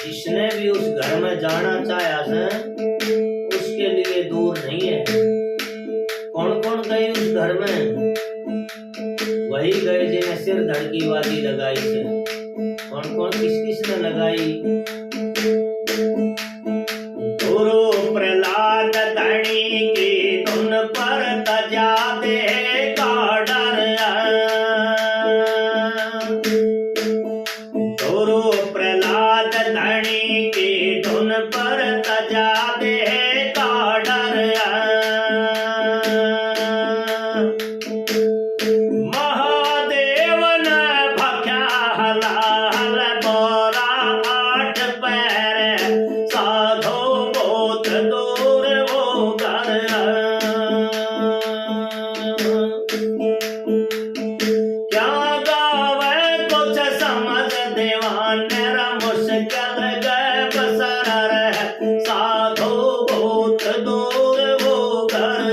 जिसने भी उस घर में जाना चाहा है उसके लिए दूर नहीं है। कौन कौन गए उस घर में? वही गए जिन्हें सिर धड़की वादी लगाई से। कौन कौन किस किस ने लगाई? गुरु प्रहलाद धनी की धुन पर तजा दे का डर। गुरु प्रहलाद धनी की धुन पर तजा दे का डर। महादेव ने भख्या हलाल बोरा आठ पैर साधो बहुत दूर वो घर। क्या गावे कुछ समझ दीवान मुश्किल गए बसर साधो बहुत दूर वो घर।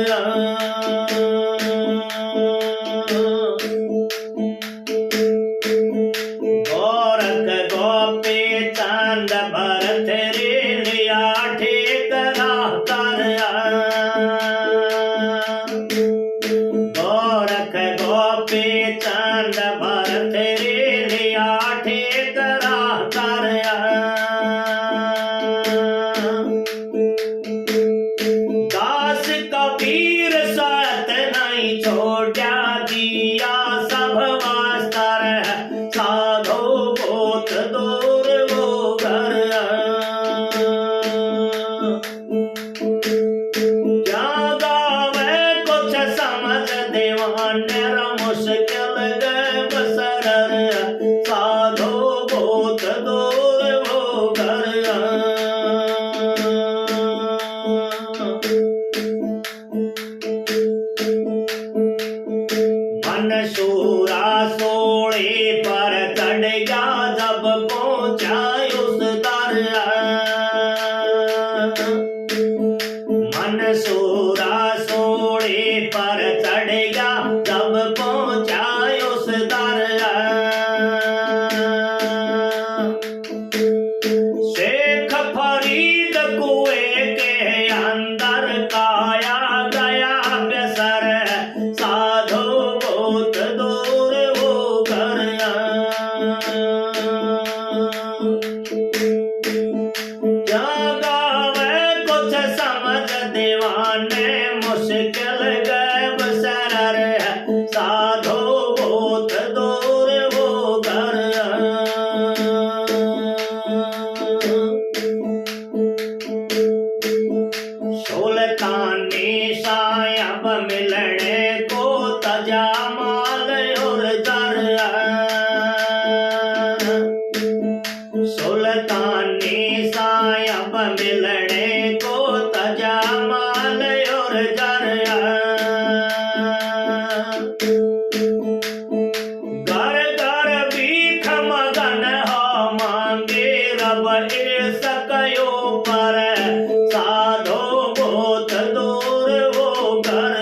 गोरख गोपी चंद भरत रे लिया ठेकरा कर। गोरख गोपी चंद भरत रे लिया ठेकरा कर। दास कबीर सत नहीं छोड़ा दिया सब वास्तर साधो बहुत दूर वो घर। क्या गावे कुछ समझ दीवान मुश्किल गए बसर साधो बहुत दूर वो घर। मनसूरा सोड़े पर चढ़ गया जब पहुंचा उस दर। मनसूरा सोड़े पर चढ़ गया जब पहुंचा उस दर। शेख फरीद कुएं के अंदर काया गया बेसर साधो बहुत दूर वो घर। क्या गावे कुछ समझ दीवान मुश्किल गए बसर साधो बहुत दूर वो घर। सुल्तानी साहब मिलने को तजा माल और दर। सुल्तानी साहब मिलने को तजा माल और दर। घर घर भीख मगन हो मांगे रब ए सकयो पर साधो बहुत दूर वो घर।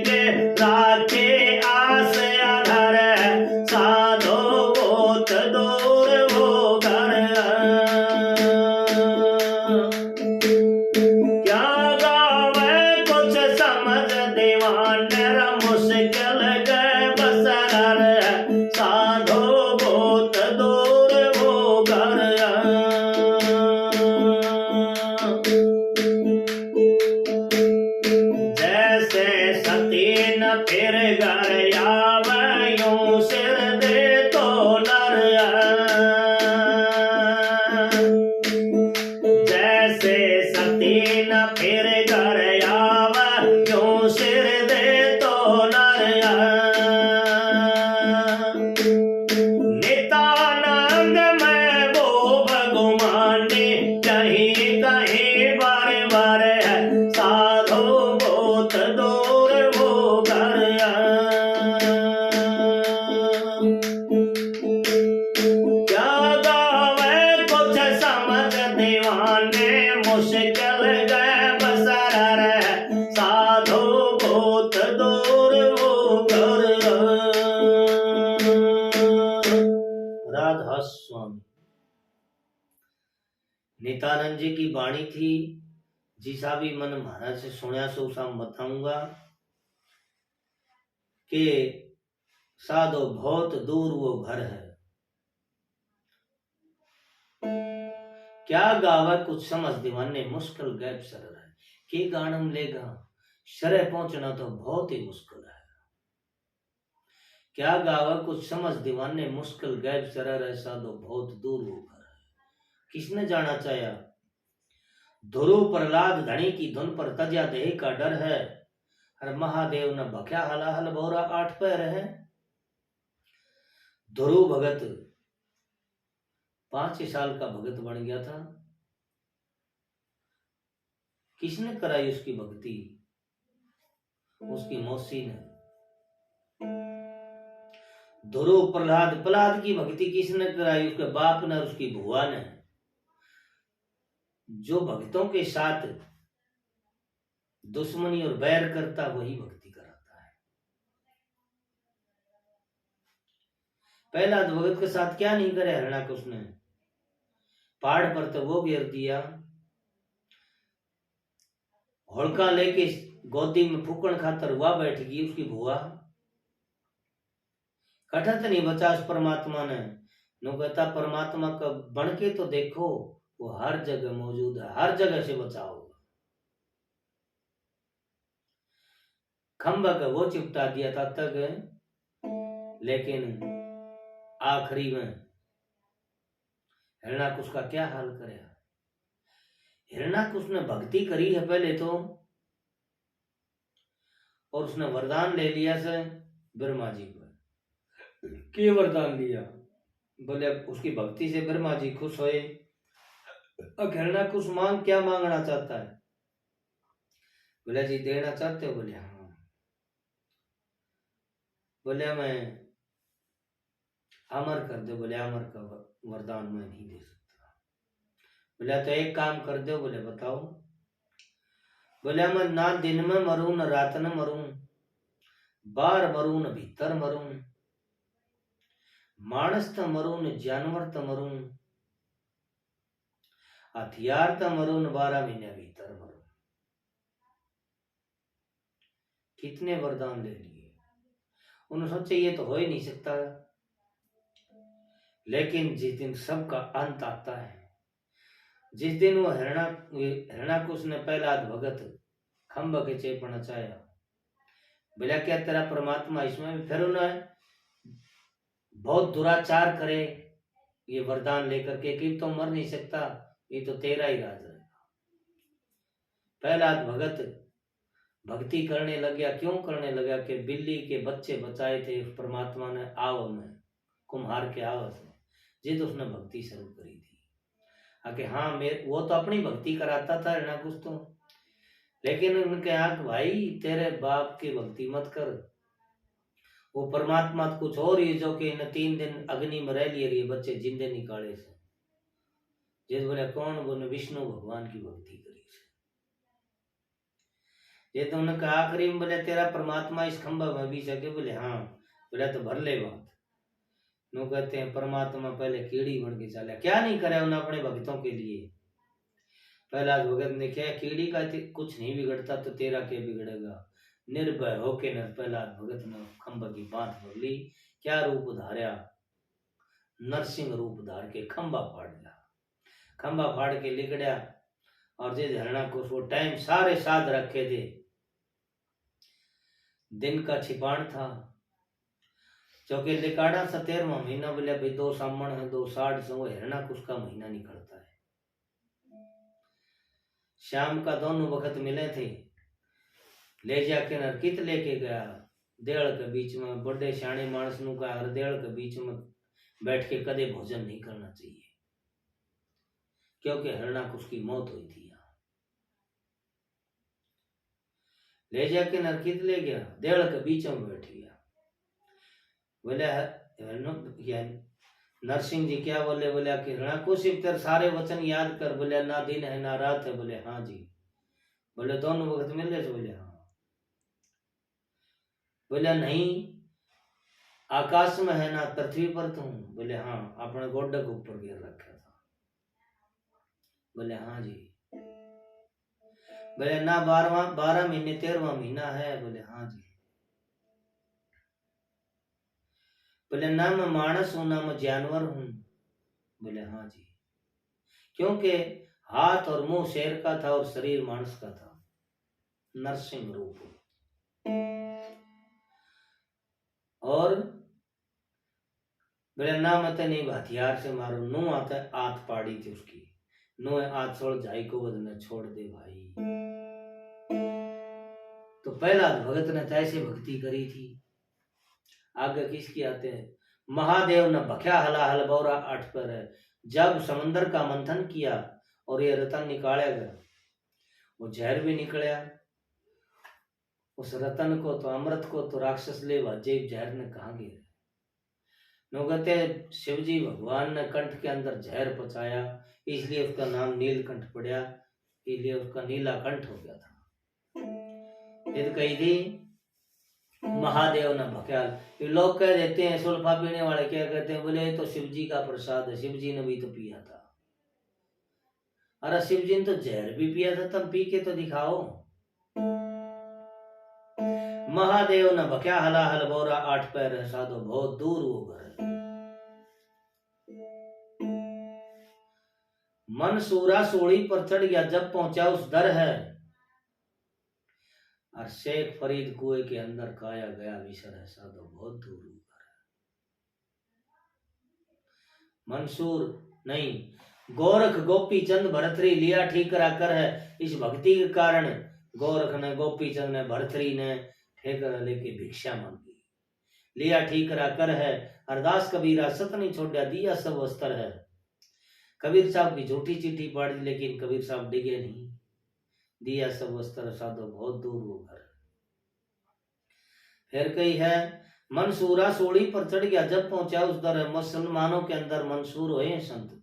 के राखे आस आधार साधो बहुत दूर वो घर क्या गावे कुछ समझ दीवान मुश्किल गए बसर साधो बहुत दूर वो घर जैसे सती न फिर घर यूं सिर दे तो नर जैसे सती न फिर घर यूं सिर दे तो नर नित्यानंद में वो भगवानी कहीं कहीं बार बार साधो बहुत दूर वो घर क्या गावे कुछ समझ दीवाने मुश्किल गए बसर साधो बहुत दूर वो घर राधा स्वामी नित्यानंद जी की वाणी थी जिसा भी मन महाराज से सुनया सो सा बताऊंगा कि साधो बहुत दूर वो घर है क्या गावे कुछ समझ दीवाने मुश्किल गैप सरर है के गानम लेगा शरह पहुंचना तो बहुत ही मुश्किल है क्या गावे कुछ समझ दीवाने मुश्किल गैप सरर है साधो बहुत दूर वो घर है किसने जाना चाहा ध्रुव प्रहलाद धनी की धुन पर तजा देह का डर है हर महादेव न भख्या हलाहल बोरा 8 पैर है ध्रुव भगत 5 साल का भगत बन गया था किसने कराई उसकी भक्ति उसकी मौसी ने ध्रुव प्रहलाद की भक्ति किसने कराई उसके बाप ने और उसकी बुआ ने जो भक्तों के साथ दुश्मनी और बैर करता वही भक्ति कराता है पहला भगत के साथ क्या नहीं करे हिरण्याकश ने पहाड़ पर तो वो घेर दिया होलका लेके गोदी में फूकण खातर वह बैठ गई उसकी बुआ कठत नहीं बचा उस परमात्मा ने नो कहता परमात्मा का बन के तो देखो वो हर जगह मौजूद है हर जगह से बचाओ खंबा का वो चिपटा दिया था तक लेकिन आखिरी में हिरण्याकश का क्या हाल करे हिरण्याकश ने भक्ति करी है पहले तो और उसने वरदान ले लिया से ब्रह्मा जी को क्या वरदान लिया बोले उसकी भक्ति से ब्रह्मा जी खुश हुए हिरण्याकश मांग क्या मांगना चाहता है बोले जी देना चाहते हो बोले हाँ बोले मैं अमर कर दो बोले अमर का वरदान मैं नहीं दे सकता बोले तो एक काम कर दो बोले बताओ बोले मैं ना दिन में मरूं न रात न मरूं बाहर मरूं न भीतर मरूं मानस त मरूं न जानवर त मरूं हथियार त मरूं न 12 महीने भीतर मरूं कितने वरदान ले लिए उन्होंने सोचा ये तो हो ही नहीं सकता लेकिन जिस दिन सबका अंत आता है जिस दिन वो हिरण्याकश ने पहला भगत खंभ के चेपना चाहा बोला क्या तेरा परमात्मा इसमें भी फिर उन्हें बहुत दुराचार करे ये वरदान लेकर के कि तो मर नहीं सकता ये तो तेरा ही राज है पहला भगत भक्ति करने लग गया क्यों करने लगा कि बिल्ली के बच्चे बचाए थे उस परमात्मा ने आव में कुम्हार के आव से जिद उसने भक्ति शुरू करी थी आके हाँ वो तो अपनी भक्ति कराता था हिरण्याकश तो लेकिन उनके आंख भाई तेरे बाप की भक्ति मत कर वो परमात्मा कुछ और ही जो कि इन 3 दिन अग्नि में रह लिए बच्चे जिंदे निकाले से जिस बोले कौन बोले विष्णु भगवान की भक्ति करी से ये तो उन्होंने कहा आखिरी में बोले तेरा परमात्मा इस खंभा में भी सके, बोले हाँ, बोले तो भर ले बात। नो कहते हैं परमात्मा पहले कीड़ी बन के चला, क्या नहीं करे उन्हें अपने भक्तों के लिए। पहला भगत ने क्या, कीड़ी का कुछ नहीं बिगड़ता तो तेरा क्या बिगड़ेगा, निर्भय होके न प्रहलाद भगत ने खंभा की बात भर ली। क्या रूप धारा, नरसिंह रूप धार के खंभा फाड़ दिया, खंभा फाड़ के लिकड़ा। और जे धरना को वो टाइम सारे साध रखे थे, दिन का छिपाण था, क्योंकि लिकाड़ा 17वां महीना, बोले भाई 2 सामण है 2 साढ़ से वो हिरणा कुछ का महीना निकलता है। शाम का दोनों वक्त मिले थे, ले जाके नरकित लेके गया देड़ के बीच में। बड़े शाणे मानस नु का हर देड़ के बीच में बैठ के कदे भोजन नहीं करना चाहिए, क्योंकि हिरणा कुछ की मौत हुई थी। ले जाके नरकित ले गया, देड़ के बीच में बैठ गया। बोले नरसिंह जी क्या बोले, बोले कि हिरणा को सिर्फ तेरे सारे वचन याद कर। बोले ना दिन है ना रात है, बोले हाँ जी। बोले दोनों वक्त मिल रहे, बोले हाँ। बोले नहीं आकाश में है ना पृथ्वी पर तुम, बोले हाँ अपने गोड्डे के ऊपर गिर रखा था, बोले हाँ जी। बोले ना 12 महीने 13वां महीना है, बोले हाँ जी। बोले ना मैं मानस हूं ना मैं जानवर हूं, बोले हाँ जी। क्योंकि हाथ और मुंह शेर का था और शरीर मानस का था, नरसिंह रूप। और बोले ना मत नहीं हथियार से मारो, नु आता आत पाड़ी थी उसकी, नो आत छोड़ जाई को बदने छोड़ दे भाई। तो पहला भगत ने तैसे भक्ति करी थी। आगे किसकी आते हैं, महादेव ने भख्या हला हल बौरा 8 पर है। जब समंदर का मंथन किया और ये रतन निकाला गया, वो जहर भी निकला, उस रतन को तो अमृत को तो राक्षस ले जेब जहर ने कहा गया। कहते शिव जी भगवान ने कंठ के अंदर जहर पचाया, इसलिए उसका नाम नीलकंठ पड़ा, इसलिए उसका नीला कंठ हो गया था। फिर कही थी महादेव ने भक्याल। ये लोग कह देते हैं सुल्फा पीने वाले क्या कहते हैं, बोले तो शिव जी का प्रसाद है, शिव जी ने भी तो पिया था। अरे शिव जी ने तो जहर भी पिया था, तब पी के तो दिखाओ। महादेव ने भक्या हला हल बोरा 8 पैर है साधो, बहुत दूर वो घर। मन सूरा सोड़ी पर चढ़ गया, जब पहुंचा उस दर है। और शेख फरीद कुएं के अंदर काया गया विसर है साधो, बहुत दूर ऊपर है। मंसूर नहीं, गोरख गोपी चंद भरतरी लिया ठीक कर है। इस भक्ति के कारण गोरख ने, गोपी चंद ने, भरतरी ने ठेकर लेके भिक्षा मांगी, लिया ठीक कर है। अरदास कबीरा सत नहीं छोड़ा, दिया सब वस्त्र है। कबीर साहब की झूठी चिट्ठी पड़ी, लेकिन कबीर साहब डिगे नहीं, दिया सब वस्त्र साधो, बहुत दूर वो घर। फिर कही है मंसूरा सोड़ी पर चढ़ गया, जब पहुंचा उस दर। मुसलमानों के अंदर मंसूर हुए संत।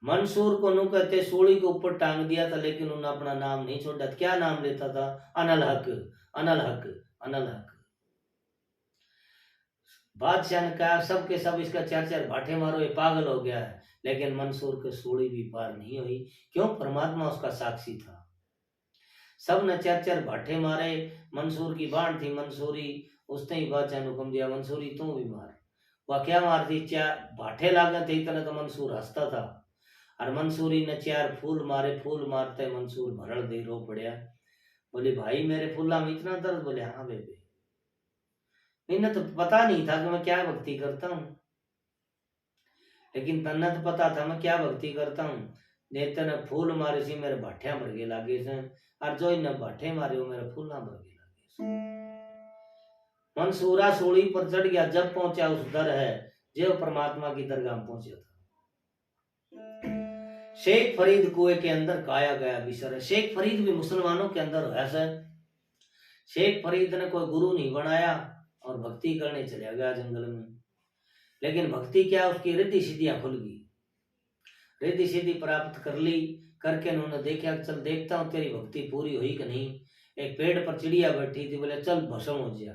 मंसूर को नु कहते सोड़ी के ऊपर टांग दिया था, लेकिन उन्होंने अपना नाम नहीं छोड़ा। क्या नाम लेता था, अनल हक, अनल हक, अनल हक। बादशाह ने कहा सबके सब इसका 4 भाटे मारो, ये पागल हो गया है। लेकिन मंसूर के सोड़ी भी पार नहीं हुई, क्यों, परमात्मा उसका साक्षी था। सब ने 4 भाटे मारे। मंसूर की बाण थी मंसूरी, उसने ही बादशाह ने हुक्म दिया मंसूरी तू भी मार। वह क्या मारती, 4 भाटे लागे थे, इतना तो मंसूर हंसता था। और मंसूरी ने 4 फूल मारे, फूल मारते मंसूर भरड़ दे रो पड़िया। बोले भाई मेरे फूला में इतना दर्द, बोले हाँ बेबे, इन्हें तो पता नहीं था कि मैं क्या भक्ति करता हूँ, लेकिन तन्ने तो पता था मैं क्या भक्ति करता हूँ। नेता ने फूल मारे सी मेरे भाठिया मर गए लागे से, और जो इन्हें भाठे मारे वो मेरे फूला मर गए लागे से। मंसूरा सोड़ी पर चढ़ गया, जब पहुंचा उस दर है, जो परमात्मा की दरगाह में पहुंचा था। शेख फरीद कुएं के अंदर काया गया विसर है। शेख फरीद भी मुसलमानों के अंदर ऐसा। शेख फरीद ने कोई गुरु नहीं बनाया और भक्ति करने चला गया जंगल में। लेकिन भक्ति क्या, उसकी रिद्धि सिद्धियां खुल गई, रिद्धि सिद्धि प्राप्त कर ली। करके उन्होंने देखा, चल देखता हूँ तेरी भक्ति पूरी हुई कि नहीं। एक पेड़ पर चिड़िया बैठी थी, बोले चल भस्म हो जा।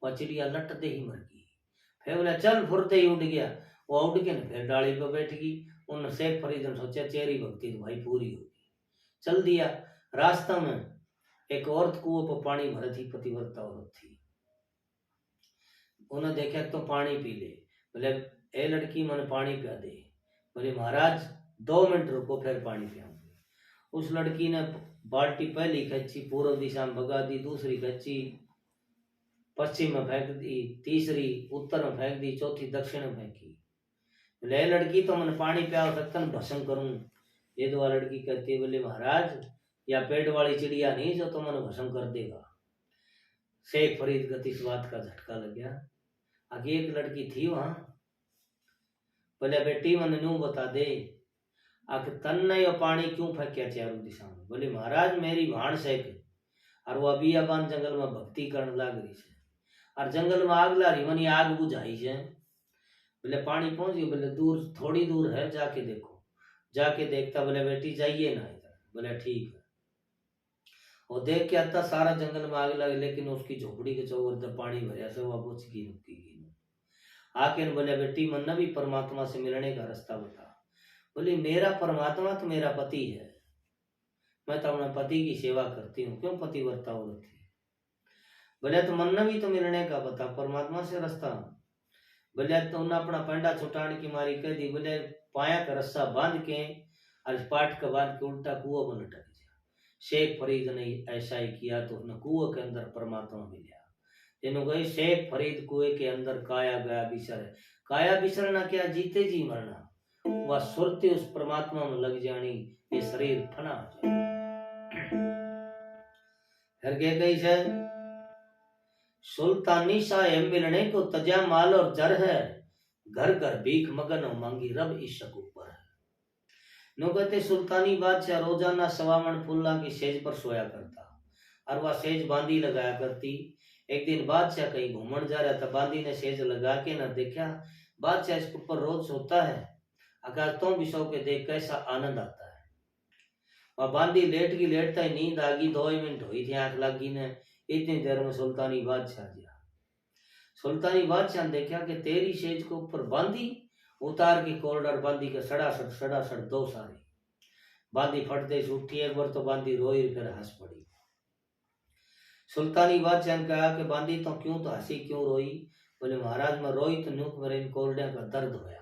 वह चिड़िया लटते ही मर गई। फिर बोले चल, फुरते ही उड़ गया। वो उड़ के फिर डाली पर बैठ गई। उन शेख फरीद ने सोचा तेरी भक्ति तो भाई पूरी होगी। चल दिया। रास्ता में एक औरत कुओं पर पानी भर थी, पतिव्रता औरत थी। उन्हें देखा तो पानी पी ले। बोले ए लड़की मैंने पानी पिया दे। बोले महाराज 2 मिनट रुको फिर पानी पियाऊंगी। उस लड़की ने बाल्टी पहली खींची, पूर्व दिशा में भगा दी, दूसरी खींची पश्चिम में फेंक दी, तीसरी उत्तर में फेंक दी, चौथी दक्षिण में फेंकी। बोले लड़की तो मैंने पानी पिया सकता भस्म करूं। ये दो लड़की कहती है, बोले महाराज या पेड़ वाली चिड़िया नहीं जो तो मैंने भस्म कर देगा। शेख फरीद को इस बात का झटका लग गया। आगे एक लड़की थी वहां। बोले बेटी मैंने न्यू बता दे आखिर तन ने यो पानी क्यों फेंकिया चारों दिशा में। बोले महाराज मेरी भाण से और वो अभी अबान जंगल में भक्ति करने लग रही है और जंगल में आग ला रही, मनी आग बुझाई है। बोले पानी पहुंच गई। बोले दूर, थोड़ी दूर है, जाके देखो। जाके देखता, बोले बेटी जाइए ना इधर। बोले ठीक है। वो देख के आता सारा जंगल में आग लगी, लेकिन उसकी झोपड़ी के चौर जब पानी भरिया से वह बुझ गई। आके बोले बेटी मन भी परमात्मा से मिलने का रास्ता बता। बोली मेरा परमात्मा तो मेरा पति है, मैं तो अपने पति की सेवा करती हूँ, क्यों पतिव्रता औरत थी। बोले तो मन भी तो मिलने का बता, परमात्मा से रास्ता। बोले तो उन्हें अपना पंडा छुटाने की मारी कह दी। बोले पाया का रस्सा बांध के और पाट का बांध के उल्टा कुआं में लटक जा। शेख फरीद ने ऐसा ही किया तो उसने कुआं के अंदर परमात्मा मिला। तेनों गए शेख फरीद कुएं के अंदर काया गया बिसर। काया बिसरना क्या, जीते जी मरना। वह सुरती उस परमात्मा में लग जानी, ये शरीर फना हो जाए। फिर के कही से सुल्तानी शाह मिलने को तजा माल और जर है, घर घर भीख मगन हो मांगी रब इश्क ऊपर है। नो कहते सुल्तानी बादशाह रोजाना सवामन फुल्ला की सेज पर सोया करता और वह सेज बांदी लगाया करती। एक दिन बादशाह कहीं घूमने जा रहा था, बांदी ने सेज लगा के न देखा, बादशाह इसके ऊपर रोज सोता है। अगर तुम भी सो के देख कैसा आनंद आता है। वह बांदी लेट की लेटता ही नींद आ गई। 2 मिनट हुई थी आंख लगी ने, इतनी देर में सुल्तानी बादशाह गया। सुल्तानी बादशाह ने देखा कि तेरी सेज के ऊपर बांदी उतार की कॉर्डर बांदी के सड़ासड़ 2 सारी। बांदी फटते से उठी, एक बार तो बांदी रोई फिर हंस पड़ी। सुल्तानी बादशाह ने कहा कि बांदी तो क्यों, तो हंसी क्यों रोई। बोले महाराज मैं रोई तो न्यूक मेरे इन कोल्डिया का दर्द होया।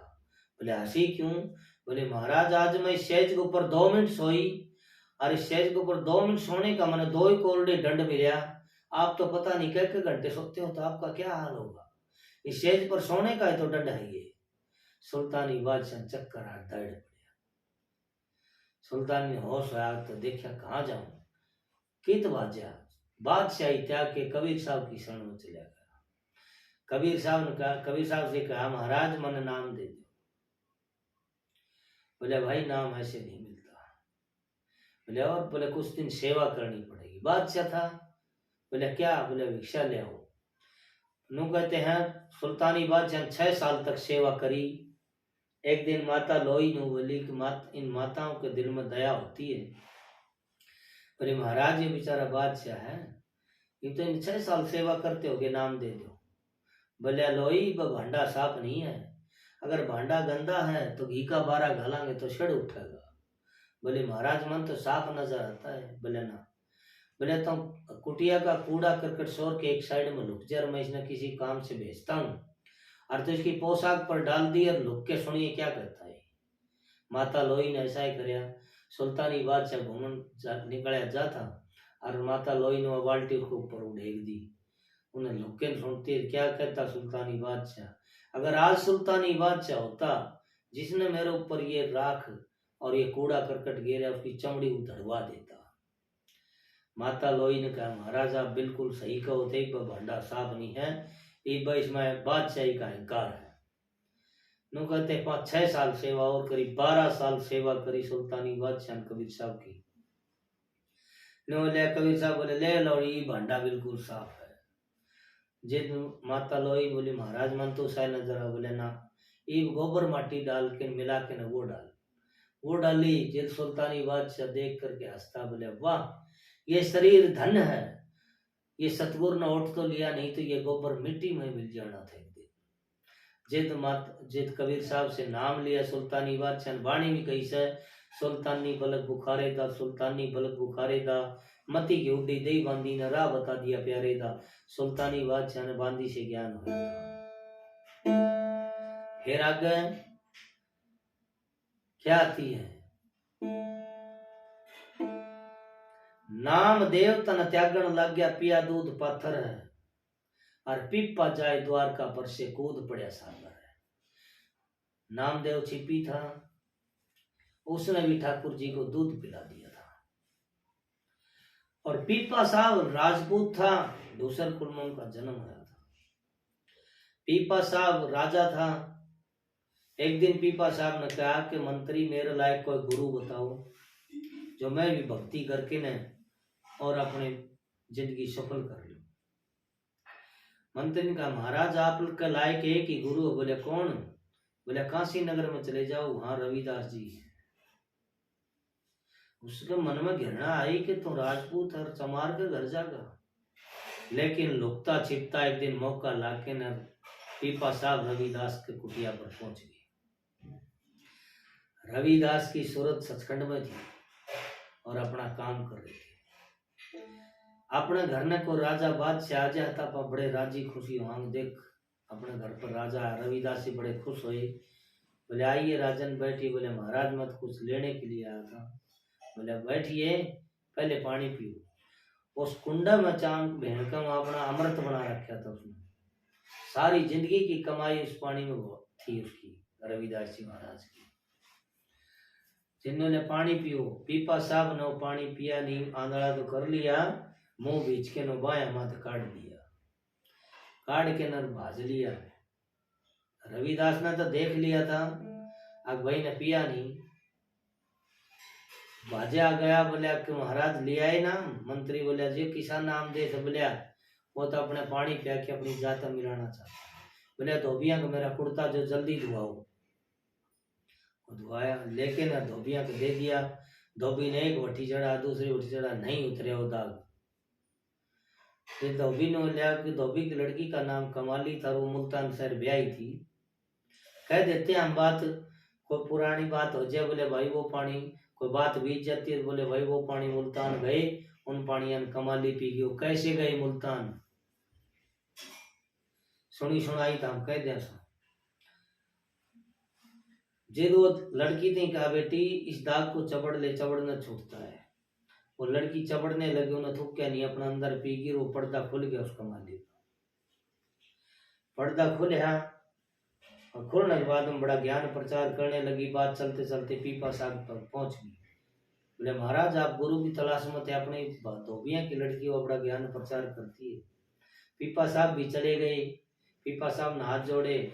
बोले हंसी क्यों। बोले महाराज आज मैं इस सेज के ऊपर 2 मिनट सोई और इस सेज के ऊपर 2 मिनट सोने का मैंने 2 ही कोल्डे दंड मिला। आप तो पता नहीं क्या घंटे सोते हो तो आपका क्या हाल होगा। इस सेज पर सोने का ही तो दंड है ये। सुल्तानी बादशाह चक्कर हाथ दौड़ पड़ा। सुल्तान ने होश आया तो देखा कहाँ जाऊं, कित बाजा। बादशाही त्याग के कबीर साहब की शरण में चला गया। कबीर साहब से कहा महाराज मन नाम दे दो। बोले भाई नाम ऐसे नहीं मिलता। बोले और, बोले कुछ दिन सेवा करनी पड़ेगी। बादशाह था। बोले क्या। बोले भिक्षा ले आओ। नू कहते हैं सुल्तानी बादशाह 6 साल तक सेवा करी। एक दिन माता लोई नू बोली कि इन माताओं के दिल में दया होती है। बोले महाराज ये बेचारा बादशाह है, ये तो इन 6 साल सेवा करते होगे, नाम दे दो। बोले लोई भांडा साफ नहीं है, अगर भांडा गंदा है तो घी का 12 घालांगे तो छड़ उठेगा। बोले महाराज मन तो साफ नजर आता है। बोले ना। बोले तो कुटिया का कूड़ा करकट शोर के एक साइड में लुक जा, मैं इसने किसी काम से भेजता हूँ और तो इसकी पोशाक पर डाल दी और लुक के सुनिए क्या करता है। माता लोई ने ऐसा ही कराया। सुल्तानी बादशाह घूमन निकला जाता और माता लोई ने बाल्टी उसके ऊपर उड़ेक दी। उन्हें लुके सुनती क्या कहता सुल्तानी बादशाह, अगर आज सुल्तानी बादशाह होता जिसने मेरे ऊपर ये राख और ये कूड़ा करकट गिरा उसकी चमड़ी उधड़वा देता। माता लोई ने कहा महाराज आप बिल्कुल सही कहो थे, भांडा साफ नहीं है, इसमें बादशाही का अहंकार है। नु कहते 5-6 साल सेवा और करी, 12 साल सेवा करी सुल्तानी बादशाह कबीर साहब की। नो ले कबीर साहब बोले ले लो ये भांडा बिल्कुल साफ है। जिद माता लोई बोली महाराज मन तो सही नजर आ। बोले ना, ये गोबर माटी डाल के मिला के ना वो डाल। वो डाली। जिल सुल्तानी बादशाह देख करके हंसता, बोले वाह, ये शरीर धन है, ये सतगुरु ने उठ तो लिया, नहीं तो ये गोबर मिट्टी में मिल जाना था एक दिन। जिद कबीर साहब से नाम लिया सुल्तानी बादशाह ने, वाणी भी कही से, सुल्तानी बलक बुखारे दा, सुल्तानी बलक बुखारे दा, मती की उड्डी दई बांधी ने राह बता दिया प्यारे दा। सुल्तानी बादशाह ने बांधी से ज्ञान हुआ था। फिर आगे क्या आती है, नाम देव तन त्यागण लग गया, पिया दूध पाथर है, और पीपा जाए द्वारका पर से कूद पड़े सागर है। नामदेव छिपी था, उसने भी ठाकुर जी को दूध पिला दिया था। और पीपा साहब राजपूत था, दूसर कुल में उनका जन्म हुआ था। पीपा साहब राजा था। एक दिन पीपा साहब ने कहा कि मंत्री मेरे लायक कोई गुरु बताओ, जो मैं भी भक्ति करके न और अपने जिंदगी सफल कर लूं। मंत्री ने कहा महाराज आपके लायक एक ही गुरु। बोले कौन? बोले काशी नगर में चले जाओ, वहां रविदास जी है। उसके मन में घृणा आई कि तू राजपूत और चमार के घर जागा, लेकिन लुकता छिपता एक दिन मौका लाके न पीपा साहब रविदास के कुटिया पर पहुंच गए। रविदास की सूरत सचखंड में थी और अपना काम कर रहे थे। अपने घर ने को राजा बादशाह आ जाता पर बड़े राजी खुशी वहां देख अपने घर पर राजा रविदास जी बड़े खुश हुए। बोले आइए राजन बैठिए। बोले महाराज मैं तो कुछ लेने के लिए आया था। बोले बैठिए, पहले पानी पियो। उस कुंडा में चांद भेड़का में अपना अमृत बना रखा था। उसने सारी जिंदगी की कमाई उस पानी में थी उसकी, रविदास जी महाराज की। जिन्होंने पानी पियो, पीपा साहब ने पानी पिया नहीं, आंधड़ा तो कर लिया, मुंह बीच के नो बाया माथ काट दिया, काट के नर भाज लिया। रविदास ने तो देख लिया था, अब भाई ने पिया नहीं, भाजा गया। बोलिया कि महाराज ले आए ना? मंत्री बोलिया जी किसान नाम दे। तो बोलिया वो तो अपने पानी पिया के अपनी जात मिलाना चाहता। बोलिया धोबिया को मेरा कुर्ता जो जल्दी धुआओ। धुआया, लेकिन धोबिया को दे दिया। धोबी ने एक वठी चढ़ा, दूसरी वठी चढ़ा, नहीं उतरे वो दाग। फिर धोबी ने बोलिया कि धोबी की लड़की का नाम कमाली था, वो मुल्तान शहर ब्याही थी। कह देते हम बात, कोई पुरानी बात हो जाए। बोले भाई वो पानी, कोई बात बीत जाती है। बोले भाई वो पानी मुल्तान गए, उन पानियां कमाली पी गई। कैसे गए मुल्तान? सुनी सुनाई था हम कह दें। जे वो लड़की थी कहा बेटी इस दाग को चबड़ ले, चबड़ना छूटता है। वो लड़की चबड़ने लगी, उन्हें थूक क्या नहीं, अपना अंदर पी गई। वो पर्दा खुल गया उसका मालिक, पर्दा खुला और खुलने के बाद में बड़ा ज्ञान प्रचार करने लगी। बात चलते चलते पीपा साहब पर पहुंच गई। बोले महाराज आप गुरु की तलाश में थे, अपनी धोबिया की लड़की वो बड़ा ज्ञान प्रचार करती है। पीपा साहब भी चले गए। पीपा साहब ने हाथ जोड़े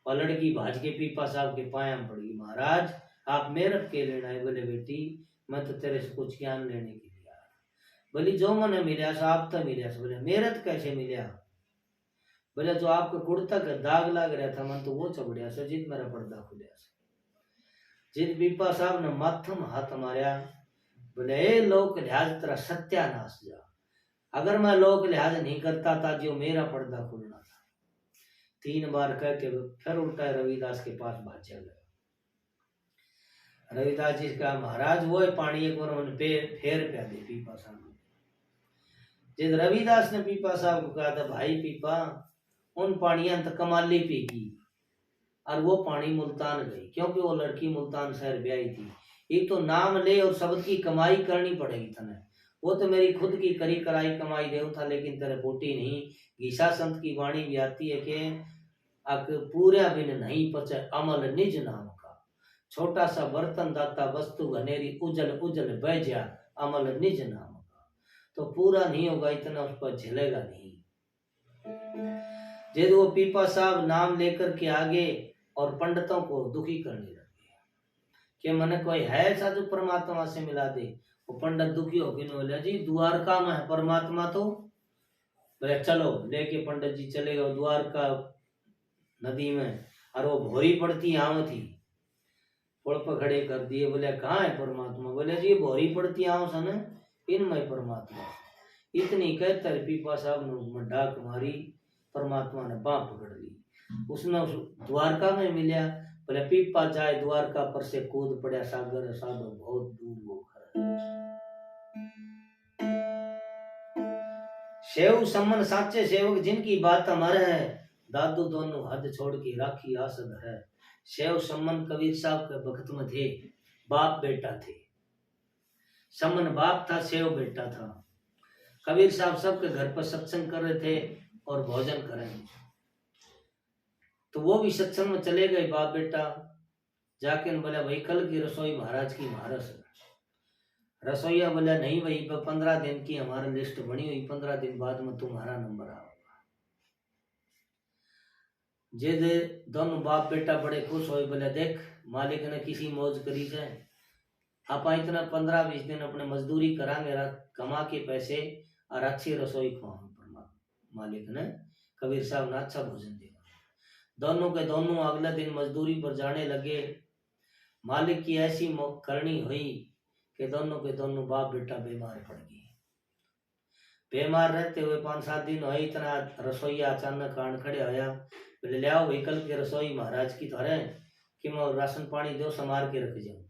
और लड़की भाज के पीपा साहब के पाया में पड़ गई। महाराज आप मेरठ के लेना है? बोले बेटी मैं तो तेरे से कुछ ज्ञान लेने के लिए आया। बोली जो मैंने मिला सो आप तो मिला। बोले मेरठ कैसे मिला? बोले जो आपका कुर्ता का दाग लग रहा था मन तो वो चबड़िया से, जिद मेरा पर्दा खुलिया से। जिद पीपा साहब ने माथम हाथ मारिया। बोले ए लोक लिहाज तेरा सत्यानाश जा, अगर मैं लोक लिहाज नहीं करता था जो मेरा पर्दा खुलना था। 3 बार कह के फिर उल्टा रविदास के पास भाजा गया। रविदास जी का महाराज वो पानी एक बार मैंने फेर प्या दे पीपा साहब। जिद रविदास ने पीपा साहब को कहा था भाई पीपा उन पानियां तो कमाली पीगी और वो पानी मुल्तान गई, क्योंकि वो लड़की मुल्तान शहर ब्याही थी। एक तो नाम ले और शब्द की कमाई करनी पड़ेगी तने। वो तो मेरी खुद की करी कराई कमाई देव था, लेकिन तेरे पोटी नहीं। गीसा संत की वाणी भी आती है कि अक पूरा बिन नहीं पचे अमल निज नाम का, छोटा सा बर्तन दाता वस्तु घनेरी उजल उजल बह जा अमल निज नाम का। तो पूरा नहीं होगा इतना, उस पर झेलेगा नहीं। जब वो पीपा साहब नाम लेकर के आगे और पंडितों को दुखी करने लगे कि मन कोई है ऐसा जो परमात्मा से मिला दे। वो पंडित दुखी होकर बोले जी द्वारका में है परमात्मा। तो बोले चलो, लेके पंडित जी चले गए द्वारका नदी में, और वो भोरी पड़ती आम थी। पुल पर खड़े कर दिए। बोले कहाँ है परमात्मा? बोले जी भोरी पड़ती आओ सन इनमय परमात्मा। इतनी कहकर पीपा साहब ने डाक मारी, परमात्मा ने बाँ पकड़ ली। उसने उस द्वारका में मिला। बोले पीपा जाए द्वारका पर से कूद पड़ा सागर, साधो बहुत दूर वो सेव सम्मन साचे सेवक जिनकी बात हमारे है, दादू दोनों हद छोड़ के राखी आसद है। सेव सम्मन कबीर साहब के भक्त में थे, बाप बेटा थे। सम्मन बाप था, सेव बेटा था। कबीर साहब सबके घर पर सत्संग कर रहे थे और भोजन कर रहे थे, तो वो भी सत्संग में चले गए बाप बेटा। जाके बोला भाई कल की रसोई महाराज की महारस। रसोईया बोला नहीं भाई 15 दिन की हमारी लिस्ट बनी हुई, 15 दिन बाद में तुम्हारा नंबर आओगा। जे दे दोनों बाप बेटा बड़े खुश हो, बोले देख मालिक ने किसी मौज करी जाए, आप इतना 15-20 दिन अपने मजदूरी करांगे, कमा के पैसे और अच्छी रसोई खुआओ। मालिक ने कबीर साहब ने अच्छा भोजन दिया। दोनों के दोनों अगले दिन मजदूरी पर जाने लगे। मालिक की ऐसी करनी हुई कि दोनों के दोनों बाप बेटा बीमार पड़ गए। बीमार रहते हुए 5-7 दिन हुए, इतना रसोईया अचानक आन खड़े होया। बोले ले आओ व्हीकल की रसोई महाराज की तरह कि मैं राशन पानी दो संभाल के रख जाऊं।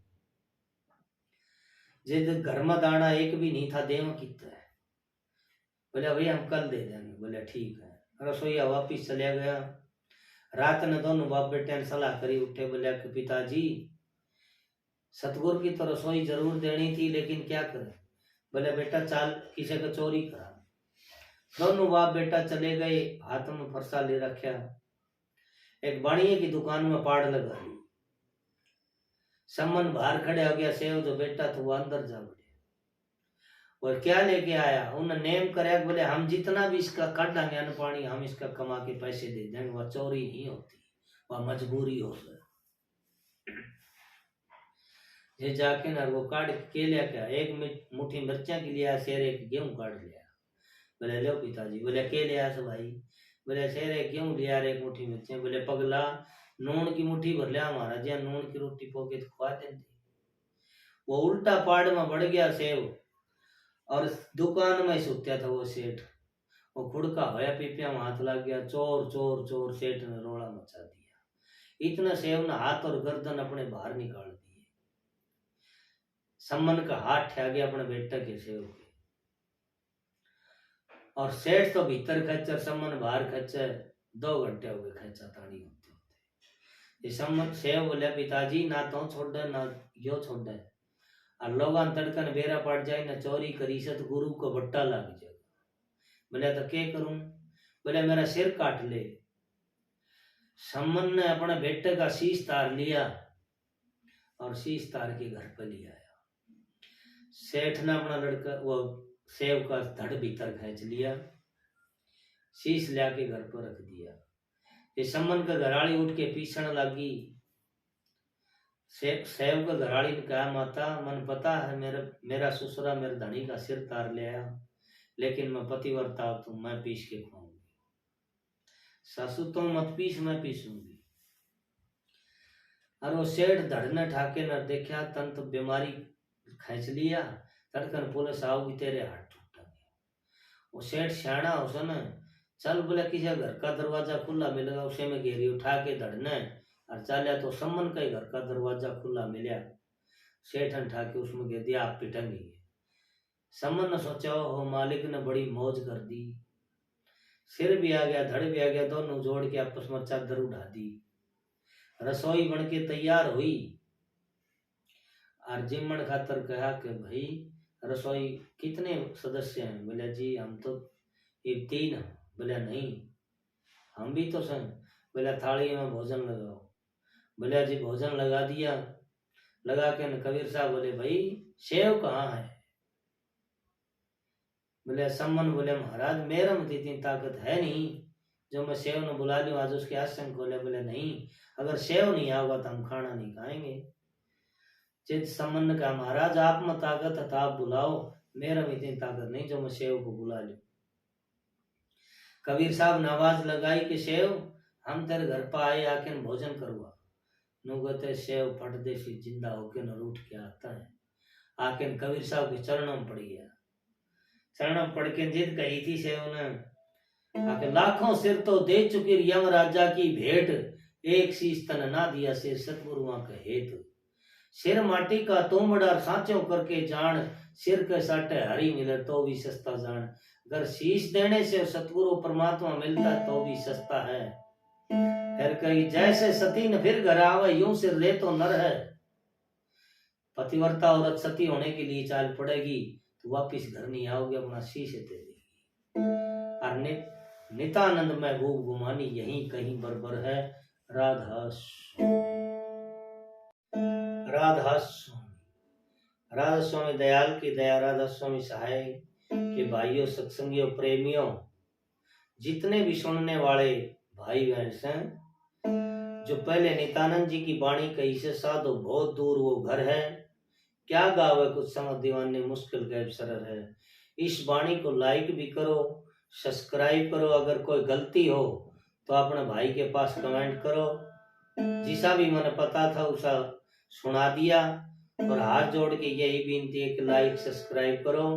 जिद घर में दाना एक भी नहीं था, देव कितना है। बोले भैया हम कल दे देंगे। बोले ठीक है। रसोईया वापिस चलिया गया। रात ने दोनों बाप बेटे ने सलाह करी, उठे। बोले कि पिताजी सतगुरु की तो रसोई जरूर देनी थी, लेकिन क्या करें। बोले बेटा चाल किसी को चोरी करा। दोनों बाप बेटा चले गए, हाथ में फरसा ले रखा। एक बाणिये की दुकान में पाड़ लगा ली। सम्मन बाहर खड़े हो गया। सेव जो बेटा था वो अंदर जा बढ़े और क्या लेके आया। उन्हें नेम करे, बोले हम जितना भी इसका काटेंगे अन्न पानी, हम इसका कमा के पैसे दे देंगे। वह चोरी नहीं होती, वह मजबूरी हो सर। ये जाके ना वो काट के लिया क्या, एक मुट्ठी मिर्चा के लिया, शेर एक गेहूं काट लिया। बोले लो पिताजी। बोले के लिया सो भाई। बोले शेर एक गेहूं लिया, एक मुट्ठी मिर्चा। बोले पगला नून की मुट्ठी भर लिया महाराज, या नून की रोटी पोके तो खुआ देते। वो उल्टा पाड़ में बढ़ गया सेव और दुकान में सुत्या था वो सेठ। वो खुड़का होया, पीपिया में हाथ लग गया। चोर चोर चोर, सेठ ने रोड़ा मचा दिया। इतना सेव ने हाथ और गर्दन अपने बाहर निकाल दिए। सम्मन का हाथ ठा गया अपने बेटा के सेव के, और सेठ तो भीतर खच्चर, सम्मन बाहर खच्चर। 2 घंटे हो गए खच्चा ताड़ी होते होते। ये सम्मन सेव बोले पिताजी ना तो छोड़ दे ना यो छोड़ दे, और लोगन तड़कन बेरा पड़ जाए ना चोरी करी से तो गुरु को बट्टा लग जाएगा। बोले तो क्या करूं? बोले मेरा सिर काट ले। सम्मन ने अपने बेटे का शीश तार लिया और शीश तार के घर पर ले आया। सेठ ने अपना लड़का वो सेव का धड़ भीतर खींच लिया, शीश लिया के घर पर रख दिया। ये सम्मन का घराड़ी उठ के पीछण लगी। सेव का घराड़ी ने कहा माता मन पता है मेरा ससुरा मेरे धनी का सिर तार ले आया, लेकिन मैं पतिव्रता तू, मैं पीस के खाऊंगी। सासू तो मत पीस, मैं पीसूंगी। और वो सेठ धड़ ने ठाके न देखा, तन तो बीमारी खींच लिया। तड़कन पुलिस आओगी तेरे हाथ टूटा गया। वो सेठ सियाणा हो न, चल बोले किसी घर का दरवाजा खुला मिलेगा, उसे में घेरी उठा के धड़ने और चलिया। तो सम्मन का ही घर का दरवाजा खुला मिला। सेठ ने ठाके उसमें घेर दिया, आप पिटेंगे। सम्मन ने सोचा हो मालिक ने बड़ी मौज कर दी। सिर भी आ गया, धड़ भी आ गया, दोनों जोड़ के आपस में चादर उड़ा दी। रसोई बन के तैयार हुई और जिम्मन खातर कहा कि भाई रसोई कितने सदस्य हैं? बोले जी हम तो 3 हैं। बोले नहीं हम भी तो सन। बोले थाली में भोजन लगाओ। बोले जी भोजन लगा दिया। लगा के कबीर साहब बोले भाई सेव कहाँ है? बोले सम्मन बोले महाराज मेरे में इतनी ताकत है नहीं जो मैं सेव ने बुला लूं आज उसके आश्रम खोले। बोले नहीं, अगर सेव नहीं आएगा तो हम खाना नहीं खाएंगे। चित सम्मन ने कहा महाराज आप में ताकत है तो आप बुलाओ, मेरे में इतनी ताकत नहीं जो मैं सेव को बुला लूं। कबीर साहब ने आवाज लगाई कि सेव हम तेरे घर पर आए, आके भोजन करवा। नुगते सेव फट देसी जिंदा होके न रूठ के आता है। आके कबीर साहब के चरणों में पड़ गया। चरणों में पड़ के जिद कही थी सेव ने, आके लाखों सिर तो दे चुकी यम राजा की भेंट, एक शीश तन ना दिया सिर सतगुरुआ का हेतु। सिर माटी का तोमड़ा सांचो करके जान, सिर के साटे हरी मिले तो भी सस्ता जान। अगर शीश देने से सतगुरु परमात्मा मिलता तो भी सस्ता है। फिर कही जैसे सती न फिर घर आवे, यूं सिर ले तो नर है। पतिव्रता औरत सती होने के लिए चाल पड़ेगी तो वापिस घर नहीं आओगे, अपना शीश दे देगी। और नितानंद महबूब गुमानी यहीं कहीं बरबर है। राधा राधा स्वामी, राधा स्वामी दयाल की दया, राधा स्वामी सहाय के भाइयों, सत्संगियों, प्रेमियों, जितने भी सुनने वाले भाई बहन हैं, जो पहले नित्यानंद जी की वाणी कही से साधो बहुत दूर वो घर है, क्या गावे कुछ समझ दीवाने मुश्किल गैब सरल है। इस वाणी को लाइक भी करो, सब्सक्राइब करो। अगर कोई गलती हो तो अपने भाई के पास कमेंट करो। जिसा भी मैंने पता था उसा सुना दिया, और हाथ जोड़ के यही विनती है कि लाइक सब्सक्राइब करो।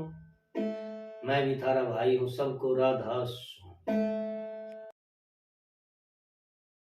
मैं भी थारा भाई हूँ, सबको राधा स्वामी।